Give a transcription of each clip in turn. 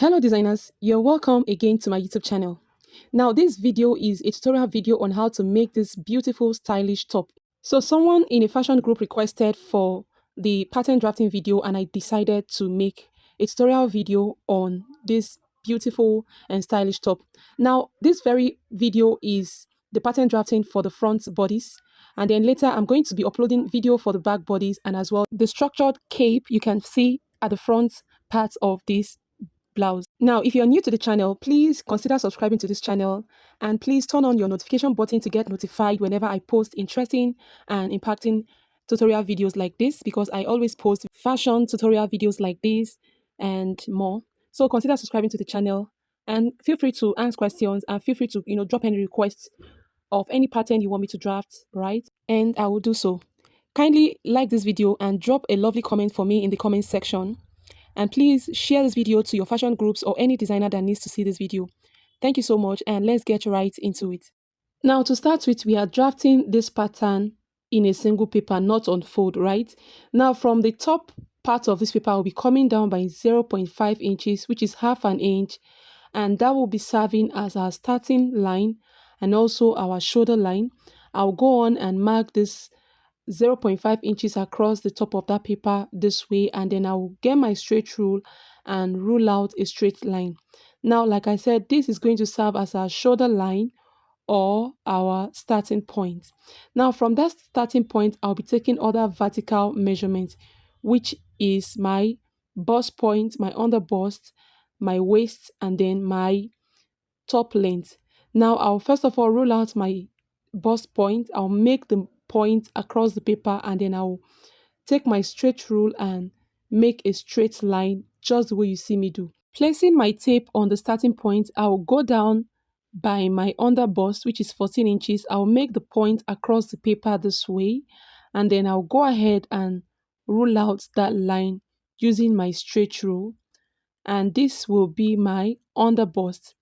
Hello designers, you're welcome again to my YouTube channel. Now this video is a tutorial video on how to make this beautiful stylish top. So someone in a fashion group requested for the pattern drafting video and I decided to make a tutorial video on this beautiful and stylish top. Now this very video is the pattern drafting for the front bodice, and then later I'm going to be uploading video for the back bodice and as well the structured cape you can see at the front part of this blouse. Now, if you're new to the channel, please consider subscribing to this channel and please turn on your notification button to get notified whenever I post interesting and impacting tutorial videos like this, because I always post fashion tutorial videos like this and more. So consider subscribing to the channel and feel free to ask questions and feel free to, drop any requests of any pattern you want me to draft, right? And I will do so. Kindly like this video and drop a lovely comment for me in the comment section. And please share this video to your fashion groups or any designer that needs to see this video. Thank you so much, and let's get right into it. Now to start with, we are drafting this pattern in a single paper, not on fold, right? Now from the top part of this paper, I'll be coming down by 0.5 inches, which is half an inch, and that will be serving as our starting line and also our shoulder line. I'll go on and mark this 0.5 inches across the top of that paper this way, and then I will get my straight rule and rule out a straight line. Now, like I said, this is going to serve as our shoulder line or our starting point. Now, from that starting point, I'll be taking other vertical measurements, which is my bust point, my under bust, my waist, and then my top length. Now, I'll first of all rule out my bust point. I'll make the point across the paper, and then I'll take my straight rule and make a straight line just the way you see me do. Placing my tape on the starting point, I'll go down by my under bust, which is 14 inches. I'll make the point across the paper this way, and then I'll go ahead and rule out that line using my straight rule, and this will be my under bust.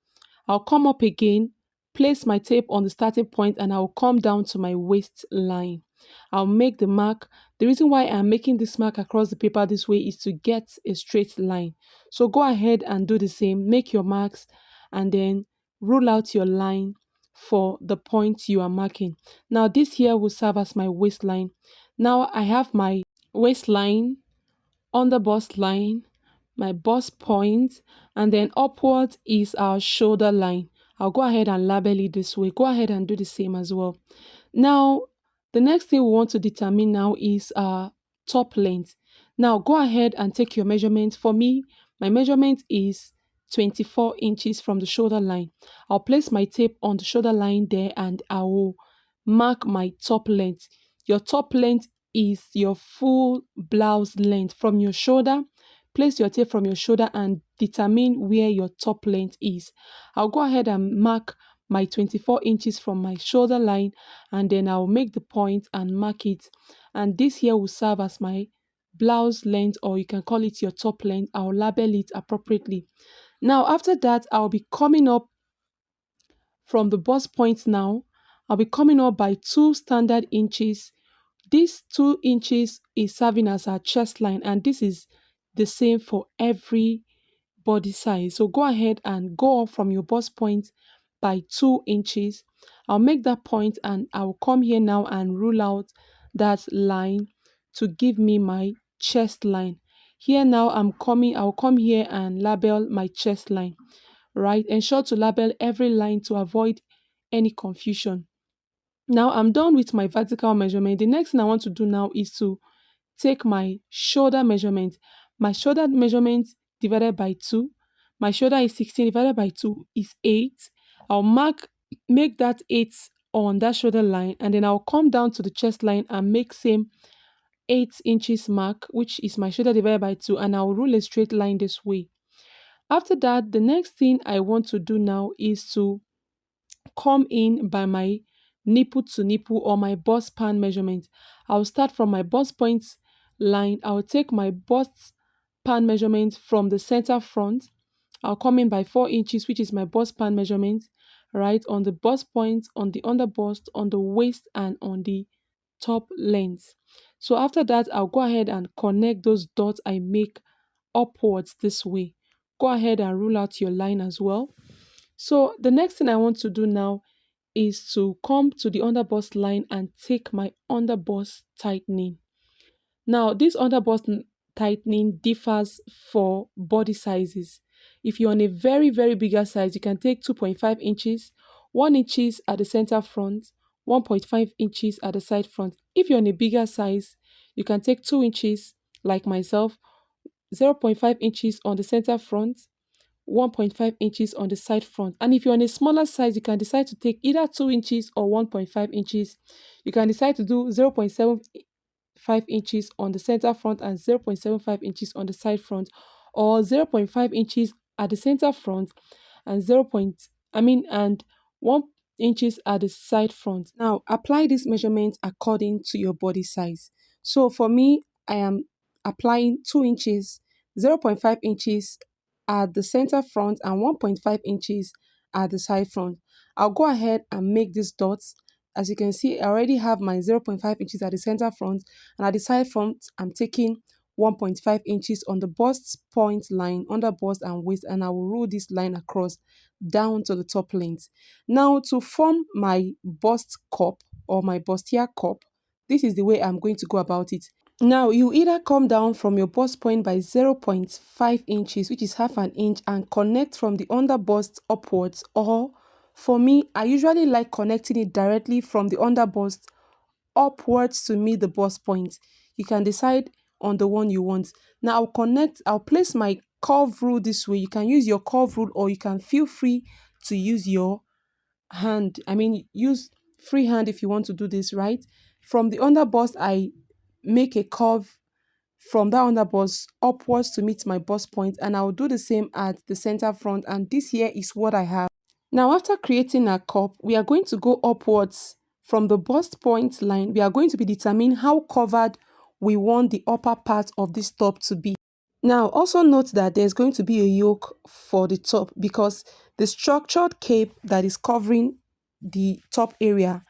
I'll come up again, place my tape on the starting point, and I'll come down to my waistline. I'll make the mark. The reason why I'm making this mark across the paper this way is to get a straight line. So go ahead and do the same. Make your marks and then rule out your line for the point you are marking. Now this here will serve as my waistline. Now I have my waistline, under bust line, my bust point, and then upwards is our shoulder line. I'll go ahead and label it this way. Go ahead and do the same as well. Now, the next thing we want to determine now is our top length. Now, go ahead and take your measurement. For me, my measurement is 24 inches from the shoulder line. I'll place my tape on the shoulder line there and I will mark my top length. Your top length is your full blouse length from your shoulder. Place your tape from your shoulder and determine where your top length is. I'll go ahead and mark my 24 inches from my shoulder line, and then I'll make the point and mark it. And this here will serve as my blouse length, or you can call it your top length. I'll label it appropriately. Now after that, I'll be coming up from the bust point now. I'll be coming up by 2 standard inches. This 2 inches is serving as our chest line, and this is the same for every body size. So go ahead and go up from your bust point by 2 inches. I'll make that point and I'll come here now and rule out that line to give me my chest line. Here now I'll come here and label my chest line, right? Ensure to label every line to avoid any confusion. Now I'm done with my vertical measurement. The next thing I want to do now is to take my shoulder measurement. My shoulder measurement divided by 2. My shoulder is 16 divided by 2 is 8. I'll make that 8 on that shoulder line, and then I'll come down to the chest line and make same 8 inches mark, which is my shoulder divided by 2, and I'll rule a straight line this way. After that, the next thing I want to do now is to come in by my nipple to nipple or my bust span measurement. I'll start from my bust point line. I'll take my bust span measurement from the center front. I'll come in by 4 inches, which is my bust span measurement, right, on the bust point, on the under bust, on the waist, and on the top length. So after that, I'll go ahead and connect those dots I make upwards this way. go ahead and rule out your line as well. So the next thing I want to do now is to come to the underbust line and take my underbust tightening. Now, this underbust tightening differs for body sizes. If you're on a very, very bigger size, you can take 2.5 inches, 1 inches at the center front, 1.5 inches at the side front. If you're on a bigger size, you can take 2 inches, like myself, 0.5 inches on the center front, 1.5 inches on the side front. And if you're on a smaller size, you can decide to take either 2 inches or 1.5 inches. You can decide to do 0.75 inches on the center front and 0.75 inches on the side front, or 0.5 inches at the center front and 1 inches at the side front. Now apply this measurement according to your body size. So for me, I am applying 2 inches, 0.5 inches at the center front and 1.5 inches at the side front. I'll go ahead and make these dots. As you can see, I already have my 0.5 inches at the center front, and at the side front, I'm taking 1.5 inches on the bust point line, under bust and waist, and I will roll this line across down to the top length. Now to form my bust cup or my bustier cup, this is the way I'm going to go about it. Now you either come down from your bust point by 0.5 inches, which is half an inch, and connect from the under bust upwards, or for me, I usually like connecting it directly from the under bust upwards to meet the bust point. You can decide on the one you want. Now I'll place my curve rule this way. You can use your curve rule, or you can feel free to use your hand. Use free hand if you want to do this, right? From the under bust, I make a curve from that under bust upwards to meet my bust point, and I'll do the same at the center front, and this here is what I have. Now after creating a cup, we are going to go upwards from the bust point line. We are going to be determining how covered we want the upper part of this top to be. Now also note that there's going to be a yoke for the top, because the structured cape that is covering the top area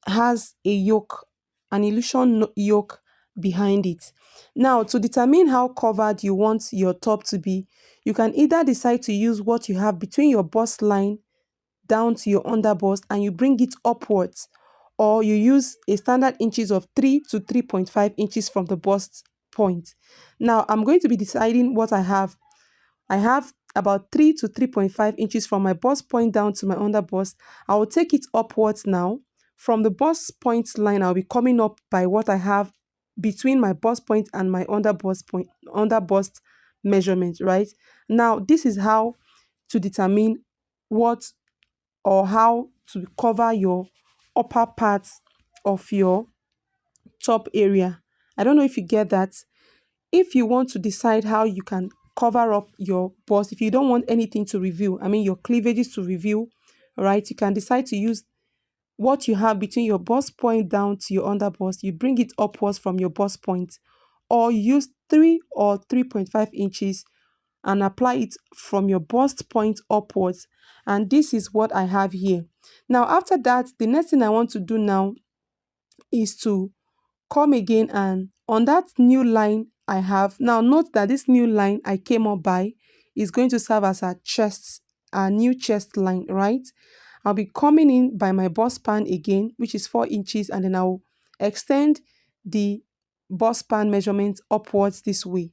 has a yoke, an illusion yoke behind it. Now to determine how covered you want your top to be, you can either decide to use what you have between your bust line down to your under bust and you bring it upwards, or you use a standard inches of 3 to 3.5 inches from the bust point. Now I'm going to be deciding what I have. I have about 3 to 3.5 inches from my bust point down to my under bust. I will take it upwards now. From the bust point line, I'll be coming up by what I have between my bust point and my under bust measurement, right? Now this is how to determine what or how to cover your upper part of your top area. I don't know if you get that. If you want to decide how you can cover up your bust, if you don't want anything to reveal, your cleavages to reveal, right, you can decide to use what you have between your bust point down to your under bust. You bring it upwards from your bust point, or use 3 or 3.5 inches and apply it from your bust point upwards. And this is what I have here. Now after that, the next thing I want to do now is to come again, and on that new line I have, now note that this new line I came up by is going to serve as a new chest line, right? I'll be coming in by my bust span again, which is 4 inches, and then I'll extend the bust span measurement upwards this way.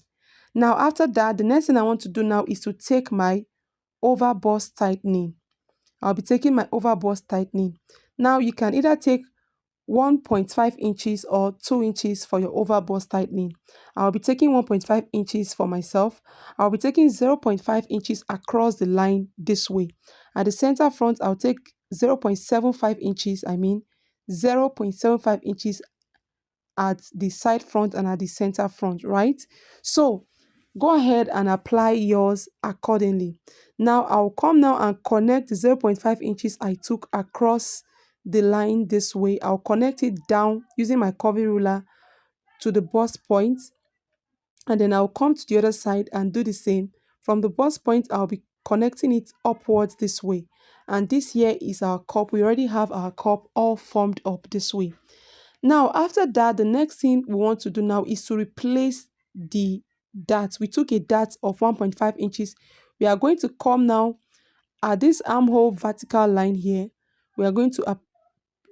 Now after that, the next thing I want to do now is to take my overbust tightening. I'll be taking my overbust tightening. Now you can either take 1.5 inches or 2 inches for your overbust tightening. I'll be taking 1.5 inches for myself. I'll be taking 0.5 inches across the line this way. At the center front, I'll take 0.75 inches, 0.75 inches at the side front and at the center front, right? So go ahead and apply yours accordingly. Now I'll come now and connect the 0.5 inches I took across the line this way. I'll connect it down using my curvy ruler to the bust point, and then I'll come to the other side and do the same. From the bust point, I'll be connecting it upwards this way, and this here is our cup. We already have our cup all formed up this way. Now after that, the next thing we want to do now is to replace the dart. We took a dart of 1.5 inches. We are going to come now at this armhole vertical line here. We are going to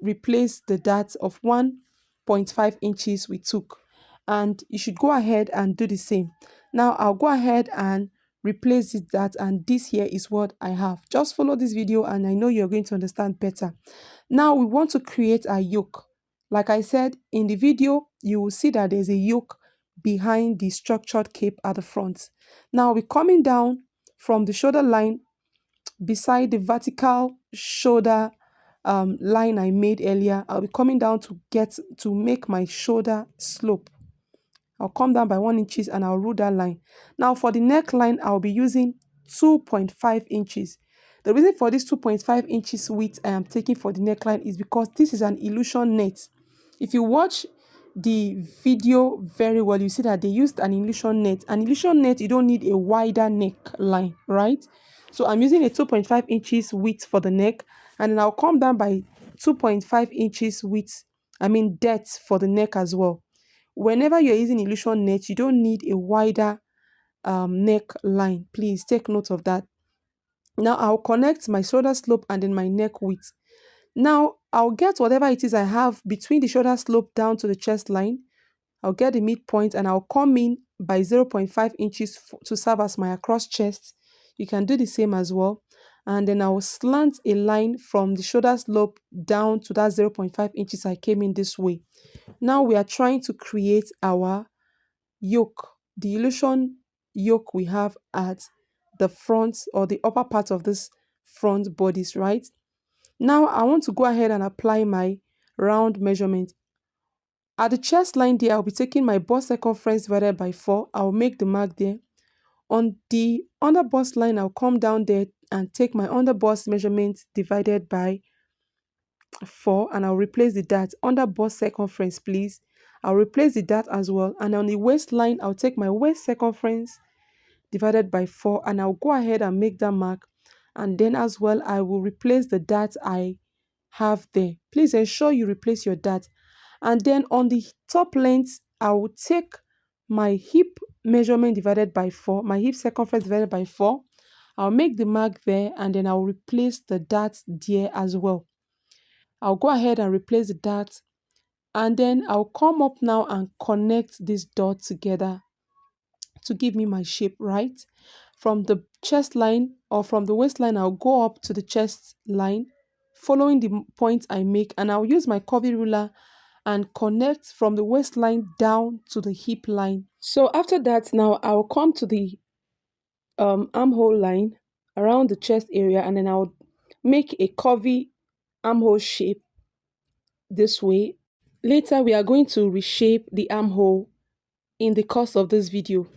replace the dart of 1.5 inches we took, and you should go ahead and do the same. Now I'll go ahead and replace this dart, and this here is what I have. Just follow this video and I know you're going to understand better. Now we want to create a yoke. Like I said in the video, you will see that there's a yoke behind the structured cape at the front. Now we're coming down from the shoulder line beside the vertical shoulder line I made earlier. I'll be coming down to make my shoulder slope. I'll come down by 1 inches and I'll rule that line. Now for the neckline, I'll be using 2.5 inches. The reason for this 2.5 inches width I am taking for the neckline is because this is an illusion net. If you watch the video very well, you see that they used an illusion net. An illusion net, you don't need a wider neckline, right? So I'm using a 2.5 inches width for the neck, and then I'll come down by 2.5 inches width, depth for the neck as well. Whenever you're using illusion net, you don't need a wider neck line. Please take note of that. Now I'll connect my shoulder slope and then my neck width. Now I'll get whatever it is I have between the shoulder slope down to the chest line. I'll get the midpoint and I'll come in by 0.5 inches to serve as my across chest. You can do the same as well. And then I'll slant a line from the shoulder slope down to that 0.5 inches I came in this way. Now we are trying to create our yoke, the illusion yoke we have at the front or the upper part of this front bodice, right? Now I want to go ahead and apply my round measurement. At the chest line there, I'll be taking my bust circumference divided by 4. I'll make the mark there. On the under bust line, I'll come down there and take my under bust measurement divided by 4, and I'll replace the dart. Under bust circumference, please. I'll replace the dart as well. And on the waistline, I'll take my waist circumference divided by 4, and I'll go ahead and make that mark. And then as well, I will replace the dart I have there. Please ensure you replace your dart. And then on the top length, I will take my hip measurement divided by 4, my hip circumference divided by 4. I'll make the mark there, and then I'll replace the dart there as well. I'll go ahead and replace the dart, and then I'll come up now and connect this dot together to give me my shape, right? From the chest line or from the waistline, I'll go up to the chest line, following the point I make, and I'll use my curvy ruler and connect from the waistline down to the hip line. So after that, now I'll come to the armhole line around the chest area, and then I'll make a curvy armhole shape this way. Later, we are going to reshape the armhole in the course of this video.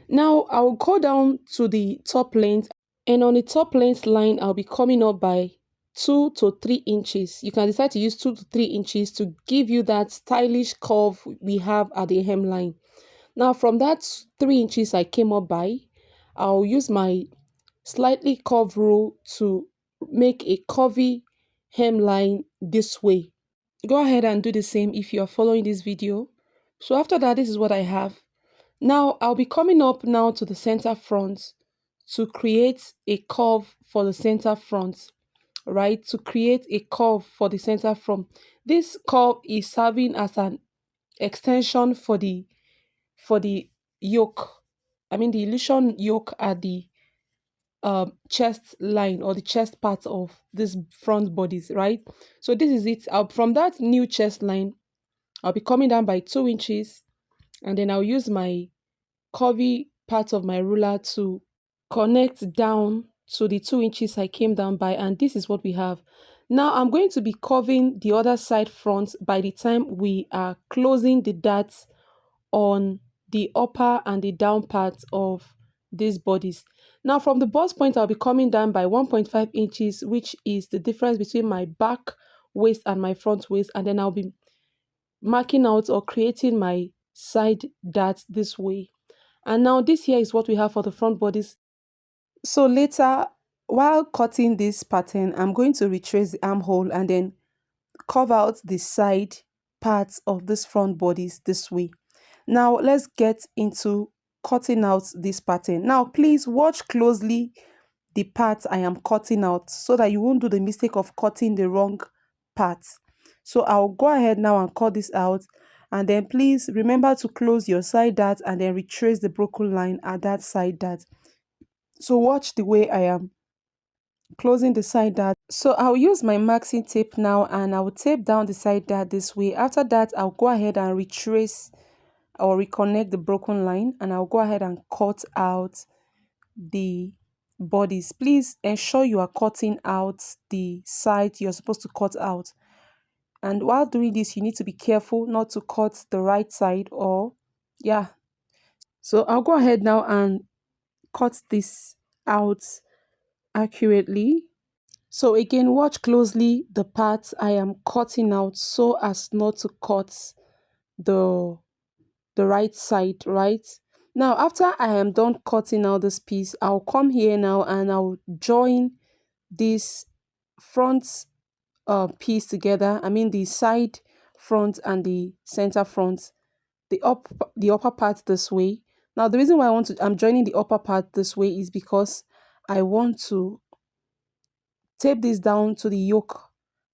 Now I'll go down to the top length, and on the top length line, I'll be coming up by 2 to 3 inches. You can decide to use 2 to 3 inches to give you that stylish curve we have at the hemline. Now from that 3 inches I came up by, I'll use my slightly curved rule to make a curvy hemline this way. Go ahead and do the same if you are following this video. So after that, this is what I have. Now I'll be coming up now to the center front to create a curve for the center front, right? To create a curve for the center front. This curve is serving as an extension for the yoke. The illusion yoke at the chest line or the chest part of this front bodice, right? So this is it. From that new chest line, I'll be coming down by 2 inches, and then I'll use my curvy part of my ruler to connect down to the 2 inches I came down by, and this is what we have. Now I'm going to be curving the other side front by the time we are closing the darts on the upper and the down part of this bodice. Now from the bust point, I'll be coming down by 1.5 inches, which is the difference between my back waist and my front waist, and then I'll be marking out or creating my side darts this way. And now this here is what we have for the front bodice. So later, while cutting this pattern, I'm going to retrace the armhole and then carve out the side parts of this front bodice this way. Now let's get into cutting out this pattern. Now please watch closely the part I am cutting out so that you won't do the mistake of cutting the wrong part. So I'll go ahead now and cut this out, and then please remember to close your side dart and then retrace the broken line at that side dart. So watch the way I am closing the side dart. So I'll use my maxing tape now and I'll tape down the side dart this way. After that, I'll go ahead and retrace or reconnect the broken line, and I'll go ahead and cut out the bodice. Please ensure you are cutting out the side you're supposed to cut out. And while doing this, you need to be careful not to cut the right side, or yeah. So I'll go ahead now and cut this out accurately. So again, watch closely the parts I am cutting out so as not to cut the right side, right? Now, after I am done cutting out this piece, I'll come here now and I'll join this front piece together. I mean the side front and the center front, the upper part this way. Now, the reason why I'm joining the upper part this way is because I want to tape this down to the yoke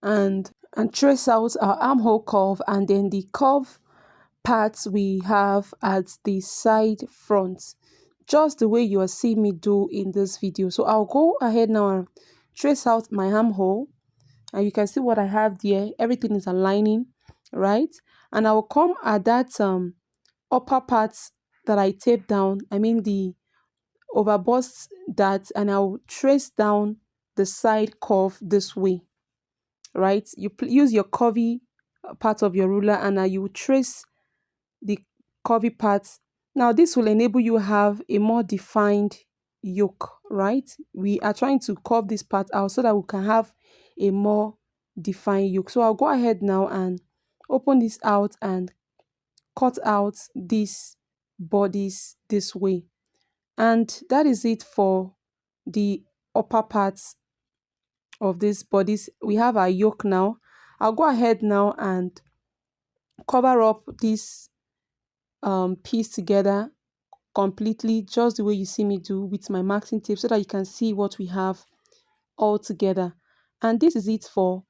and trace out our armhole curve, and then the curve parts we have at the side front, just the way you are seeing me do in this video. So I'll go ahead now and trace out my armhole, and you can see what I have there. Everything is aligning, right? And I will come at that upper parts that I taped down, I mean the overbust that, and I'll trace down the side curve this way, right? You use your curvy part of your ruler and you trace the curvy parts. Now this will enable you have a more defined yoke, right? We are trying to curve this part out so that we can have a more defined yoke. So I'll go ahead now and open this out and cut out this bodice this way. And that is it for the upper parts of this bodice. We have our yoke now. I'll go ahead now and cover up this piece together completely, just the way you see me do with my masking tape, so that you can see what we have all together. And this is it for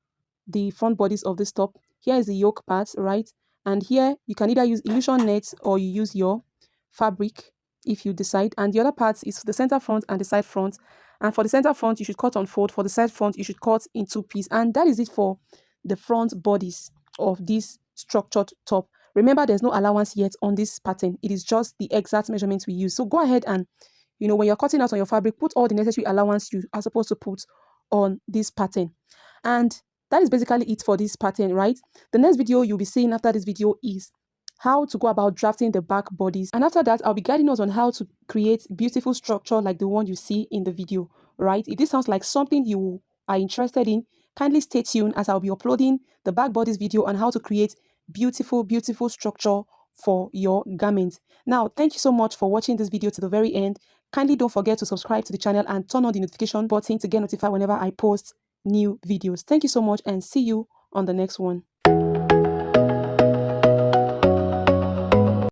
the front bodice of this top. Here is the yoke part, right? And here you can either use illusion net or you use your fabric if you decide. And the other part is the center front and the side front. And for the center front, you should cut on fold. For the side front, you should cut in two pieces. And that is it for the front bodice of this structured top. Remember, there's no allowance yet on this pattern. It is just the exact measurements we use. So go ahead and, when you're cutting out on your fabric, put all the necessary allowance you are supposed to put on this pattern. And that is basically it for this pattern, right? The next video you'll be seeing after this video is how to go about drafting the back bodies. And after that, I'll be guiding us on how to create beautiful structure like the one you see in the video, right? If this sounds like something you are interested in, kindly stay tuned as I'll be uploading the back bodies video on how to create beautiful structure for your garments. Now, thank you so much for watching this video to the very end. Kindly don't forget to subscribe to the channel and turn on the notification button to get notified whenever I post new videos. Thank you so much and see you on the next one.